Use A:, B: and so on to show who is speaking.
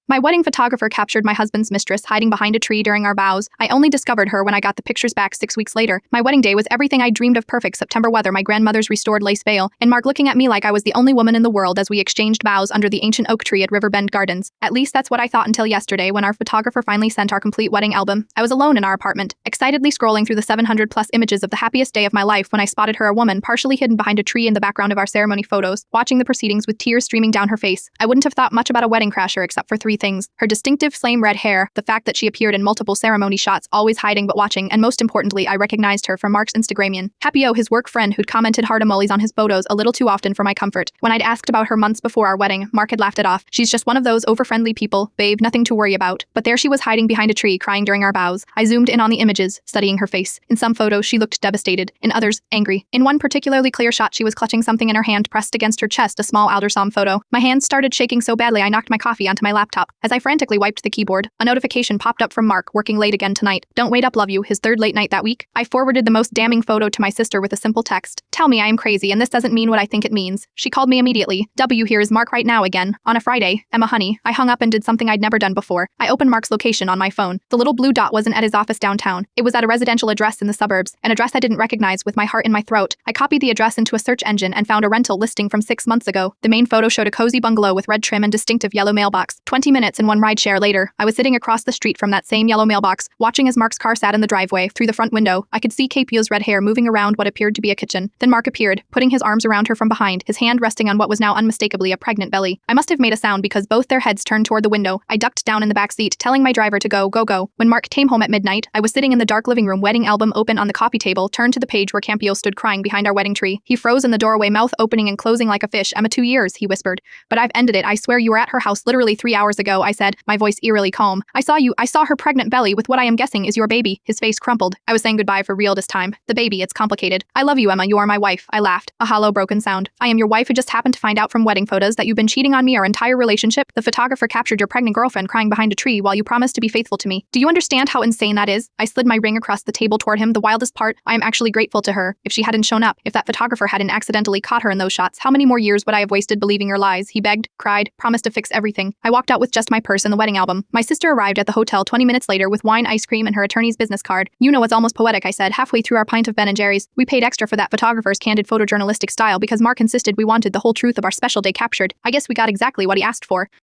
A: My wedding photographer captured my husband's mistress hiding behind a tree during our vows. I only discovered her when I got the pictures back 6 weeks later. My wedding day was everything I dreamed of: perfect September weather, my grandmother's restored lace veil, and Mark looking at me like I was the only woman in the world as we exchanged vows under the ancient oak tree at Riverbend Gardens. At least that's what I thought until yesterday when our photographer finally sent our complete wedding album. I was alone in our apartment, excitedly scrolling through the 700+ images of the happiest day of my life when I spotted her, a woman partially hidden behind a tree in the background of our ceremony photos, watching the proceedings with tears streaming down her face. I wouldn't have thought much about a wedding crasher except for 3 things: her distinctive flame red hair, the fact that she appeared in multiple ceremony shots, always hiding but watching, and most importantly, I recognized her from Mark's Instagramian. Happy-o, his work friend who'd commented hard emojis on his photos a little too often for my comfort. When I'd asked about her months before our wedding, Mark had laughed it off. She's just one of those over-friendly people, babe, nothing to worry about. But there she was hiding behind a tree, crying during our vows. I zoomed in on the images, studying her face. In some photos, she looked devastated. In others, angry. In one particularly clear shot, she was clutching something in her hand pressed against her chest, a small Aldersom photo. My hands started shaking so badly I knocked my coffee onto my laptop. As I frantically wiped the keyboard, a notification popped up from Mark, working late again tonight. Don't wait up, love you, his 3rd late night that week. I forwarded the most damning photo to my sister with a simple text: tell me I am crazy and this doesn't mean what I think it means. She called me immediately. W, here is Mark right now again. On a Friday. Emma honey. I hung up and did something I'd never done before. I opened Mark's location on my phone. The little blue dot wasn't at his office downtown. It was at a residential address in the suburbs, an address I didn't recognize. With my heart in my throat, I copied the address into a search engine and found a rental listing from 6 months ago. The main photo showed a cozy bungalow with red trim and distinctive yellow mailbox. 20 minutes and 1 rideshare later, I was sitting across the street from that same yellow mailbox, watching as Mark's car sat in the driveway. Through the front window, I could see Capio's red hair moving around what appeared to be a kitchen. Then Mark appeared, putting his arms around her from behind, his hand resting on what was now unmistakably a pregnant belly. I must have made a sound because both their heads turned toward the window. I ducked down in the back seat, telling my driver to go, go, go. When Mark came home at midnight, I was sitting in the dark living room, wedding album open on the coffee table, turned to the page where Campio stood crying behind our wedding tree. He froze in the doorway, mouth opening and closing like a fish. Emma, 2 years, he whispered. But I've ended it. I swear you were at her house literally 3 hours ago, I said, my voice eerily calm. I saw her pregnant belly with what I am guessing is your baby. His face crumpled. I was saying goodbye for real this time. The baby, it's complicated. I love you, Emma, you are my wife. I laughed, a hollow broken sound. I am your wife who just happened to find out from wedding photos that you've been cheating on me our entire relationship. The photographer captured your pregnant girlfriend crying behind a tree while you promised to be faithful to me. Do you understand how insane that is? I slid my ring across the table toward him. The wildest part, I am actually grateful to her. If she hadn't shown up, if that photographer hadn't accidentally caught her in those shots, how many more years would I have wasted believing your lies? He begged, cried, promised to fix everything. I walked out with just my purse and the wedding album. My sister arrived at the hotel 20 minutes later with wine, ice cream, and her attorney's business card. You know, it's almost poetic, I said, halfway through our pint of Ben & Jerry's. We paid extra for that photographer's candid photojournalistic style because Mark insisted we wanted the whole truth of our special day captured. I guess we got exactly what he asked for.